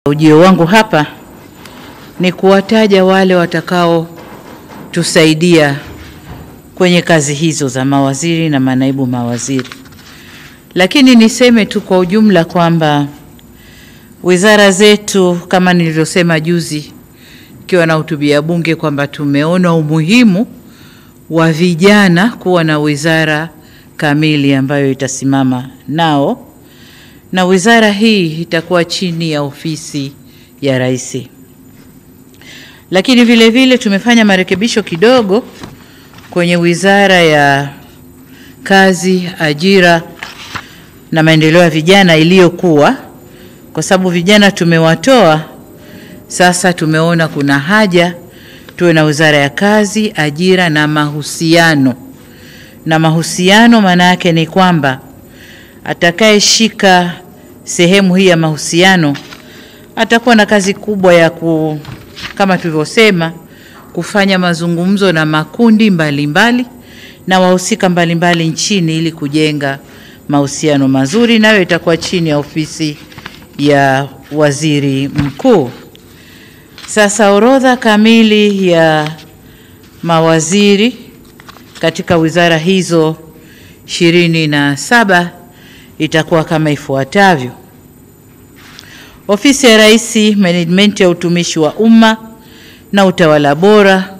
Ujio wangu hapa ni kuwataja wale watakao tusaidia kwenye kazi hizo za mawaziri na manaibu mawaziri. Lakini niseme tu kwa ujumla kwamba wizara zetu, kama nilivyosema juzi ikiwa na hutubia bunge, kwamba tumeona umuhimu wa vijana kuwa na wizara kamili ambayo itasimama nao, na wizara hii itakuwa chini ya ofisi ya Rais. Lakini vile vile tumefanya marekebisho kidogo kwenye wizara ya kazi, ajira na maendeleo ya vijana iliyokuwa, kwa sababu vijana tumewatoa. Sasa tumeona kuna haja tuwe na wizara ya kazi, ajira na mahusiano. Na mahusiano maana yake ni kwamba atakayeshika sehemu hii ya mahusiano atakuwa na kazi kubwa ya kama tulivyosema, kufanya mazungumzo na makundi mbalimbali na wahusika mbalimbali nchini ili kujenga mahusiano mazuri, nayo itakuwa chini ya ofisi ya waziri mkuu. Sasa orodha kamili ya mawaziri katika wizara hizo 27 itakuwa kama ifuatavyo: Ofisi ya Rais, Management ya utumishi wa umma na utawala bora,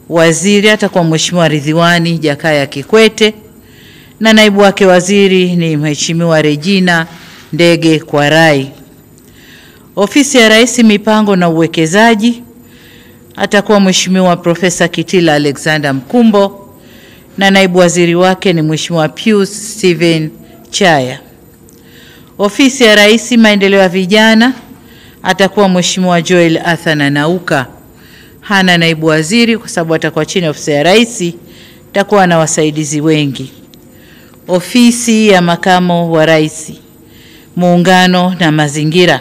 waziri atakuwa Mheshimiwa Ridhiwani Jakaya Kikwete na naibu wake waziri ni Mheshimiwa Regina Ndege Kwarai. Ofisi ya Rais, Mipango na Uwekezaji, atakuwa Mheshimiwa Profesa Kitila Alexander Mkumbo na naibu waziri wake ni Mheshimiwa Pius Steven Chaya. Ofisi ya Rais, Maendeleo ya Vijana, atakuwa Mheshimiwa Joel Athana Nauka. Hana naibu waziri kwa sababu atakuwa chini ya ofisi ya Rais, atakuwa na wasaidizi wengi. Ofisi ya Makamo wa Rais, Muungano na Mazingira,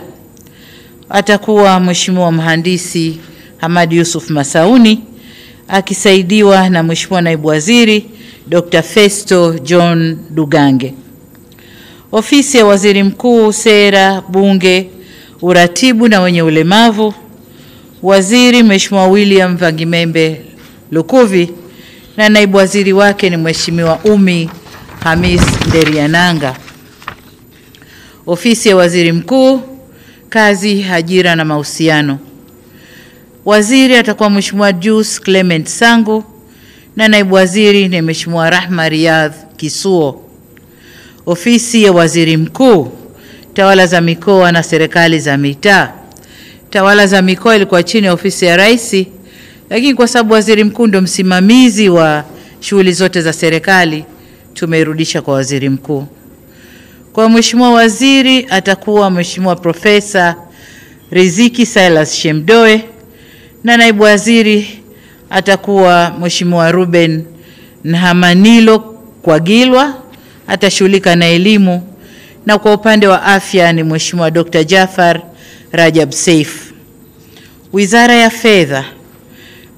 atakuwa Mheshimiwa Mhandisi Hamad Yusuf Masauni akisaidiwa na Mheshimiwa Naibu Waziri Dr. Festo John Dugange. Ofisi ya Waziri Mkuu, Sera, Bunge, Uratibu na wenye ulemavu, waziri Mheshimiwa William Vangimembe Lukuvi na naibu waziri wake ni Mheshimiwa Umi Hamis Nderiananga. Ofisi ya Waziri Mkuu, Kazi, Ajira na Mahusiano, waziri atakuwa Mheshimiwa Jus Clement Sangu na naibu waziri ni Mheshimiwa Rahma Riyadh Kisuo. Ofisi ya Waziri Mkuu, Tawala za Mikoa na Serikali za Mitaa, Tawala za Mikoa ilikuwa chini ya ofisi ya Rais, lakini kwa sababu Waziri Mkuu ndio msimamizi wa shughuli zote za serikali tumeirudisha kwa Waziri Mkuu. Kwa Mheshimiwa waziri atakuwa Mheshimiwa Profesa Riziki Silas Shemdoe na naibu waziri atakuwa Mheshimiwa Ruben Nhamanilo Kwagilwa, atashughulika na elimu, na kwa upande wa afya ni Mheshimiwa Dr. Jafar Rajab Saif. Wizara ya Fedha,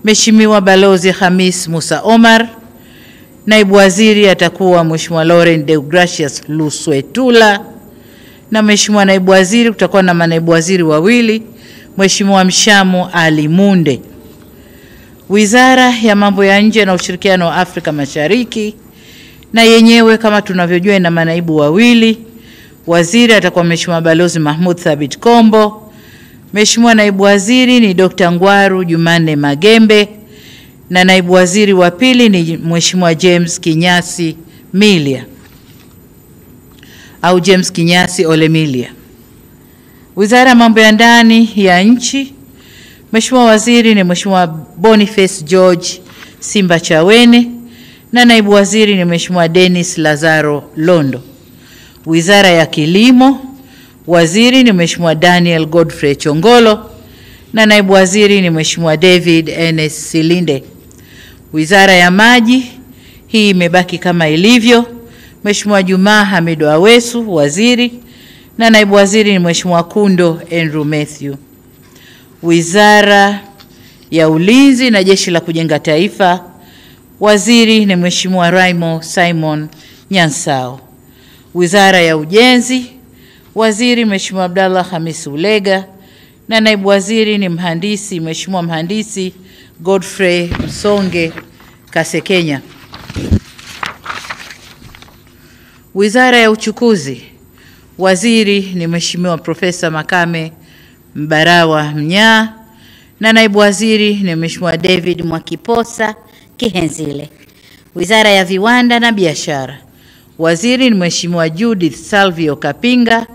Mheshimiwa Balozi Hamis Musa Omar, naibu waziri atakuwa Mheshimiwa Laurent Deogracius Luswetula na Mheshimiwa naibu waziri, kutakuwa na manaibu waziri wawili, Mheshimiwa Mshamu Ali Munde. Wizara ya Mambo ya Nje na Ushirikiano wa Afrika Mashariki, na yenyewe kama tunavyojua ina manaibu wawili. Waziri atakuwa Mheshimiwa Balozi Mahmud Thabit Kombo, Mheshimiwa naibu waziri ni Dr. Ngwaru Jumanne Magembe na naibu waziri wa pili ni Mheshimiwa James Kinyasi Milia au James Kinyasi Olemilia. Wizara ya Mambo ya Ndani ya Nchi, Mheshimiwa waziri ni Mheshimiwa Boniface George Simba Chawene na naibu waziri ni Mheshimiwa Dennis Lazaro Londo. Wizara ya Kilimo, waziri ni Mheshimiwa Daniel Godfrey Chongolo na naibu waziri ni Mheshimiwa David Enes Silinde. Wizara ya Maji, hii imebaki kama ilivyo, Mheshimiwa Juma Hamidu Awesu waziri na naibu waziri ni Mheshimiwa Kundo Andrew Matthew. Wizara ya Ulinzi na Jeshi la Kujenga Taifa, waziri ni Mheshimiwa Raimo Simon Nyansao. Wizara ya Ujenzi, Waziri Mheshimiwa Abdallah Hamis Ulega, na naibu waziri ni mhandisi Mheshimiwa Mhandisi Godfrey Msonge Kasekenya. Wizara ya Uchukuzi, waziri ni Mheshimiwa Profesa Makame Mbarawa Mnyaa, na naibu waziri ni Mheshimiwa David Mwakiposa Kihenzile. Wizara ya Viwanda na Biashara, waziri ni Mheshimiwa Judith Salvio Kapinga,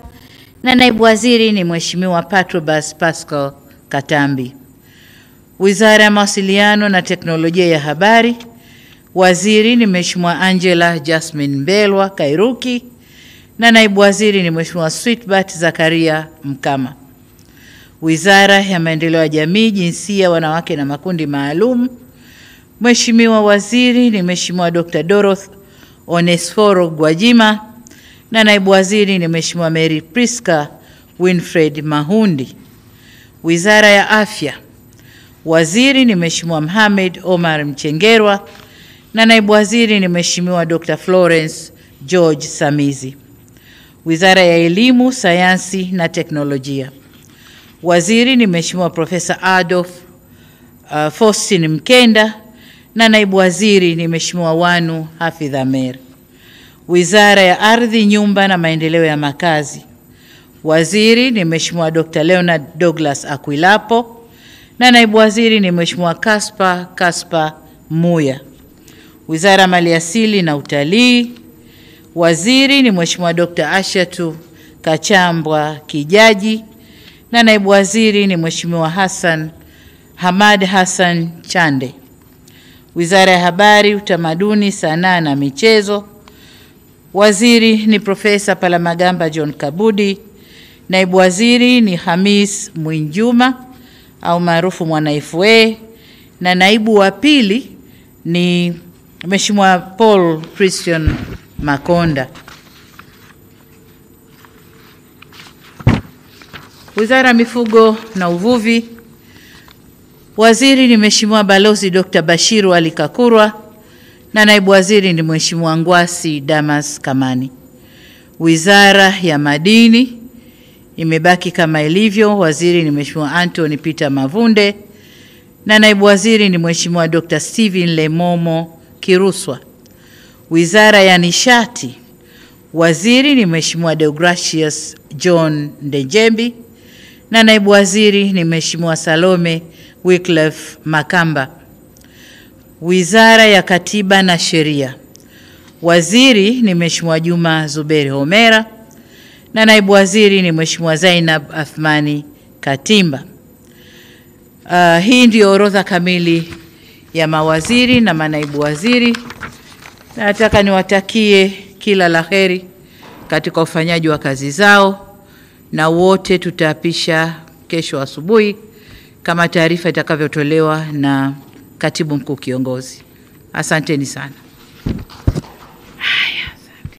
na naibu waziri ni Mheshimiwa Patrobas Pascal Katambi. Wizara ya Mawasiliano na Teknolojia ya Habari, waziri ni Mheshimiwa Angela Jasmine Mbelwa Kairuki, na naibu waziri ni Mheshimiwa Sweetbat Zakaria Mkama. Wizara ya Maendeleo ya Jamii, Jinsia, Wanawake na Makundi Maalum, Mheshimiwa waziri ni Mheshimiwa Dr. Dorothy Onesforo Gwajima, na naibu waziri ni Mheshimiwa Mary Priska Winfred Mahundi. Wizara ya Afya, waziri ni Mheshimiwa Mohamed Omar Mchengerwa, na naibu waziri ni Mheshimiwa Dr. Florence George Samizi. Wizara ya Elimu, Sayansi na Teknolojia, waziri ni Mheshimiwa Profesa Adolf Faustin Mkenda, na naibu waziri ni Mheshimiwa Wanu Hafidh Amer. Wizara ya Ardhi, Nyumba na Maendeleo ya Makazi, waziri ni Mheshimiwa Dr. Leonard Douglas Akwilapo, na naibu waziri ni Mheshimiwa Kaspa Muya. Wizara ya Maliasili na Utalii, waziri ni Mheshimiwa Dr. Ashatu Kachambwa Kijaji, na naibu waziri ni Mheshimiwa Hamad Hassan Chande. Wizara ya Habari, Utamaduni, Sanaa na Michezo, waziri ni Profesa Palamagamba John Kabudi, naibu waziri ni Hamis Mwinjuma au maarufu Mwana FA, na naibu wa pili ni Mheshimiwa Paul Christian Makonda. Wizara ya Mifugo na Uvuvi, waziri ni Mheshimiwa Balozi Dr. Bashiru Ali Kakurwa, na naibu waziri ni Mheshimiwa Ngwasi Damas Kamani. Wizara ya Madini imebaki kama ilivyo, waziri ni Mheshimiwa Anthony Peter Mavunde, na naibu waziri ni Mheshimiwa Dr. Steven Lemomo Kiruswa. Wizara ya Nishati, waziri ni Mheshimiwa Deogracius John Ndejembi, na naibu waziri ni Mheshimiwa Salome Wycliffe Makamba. Wizara ya Katiba na Sheria, waziri ni Mheshimiwa Juma Zuberi Homera, na naibu waziri ni Mheshimiwa Zainab Athmani Katimba. Hii ndio orodha kamili ya mawaziri na manaibu waziri. Nataka niwatakie kila laheri katika ufanyaji wa kazi zao, na wote tutaapisha kesho asubuhi kama taarifa itakavyotolewa na Katibu Mkuu Kiongozi. Asanteni sana.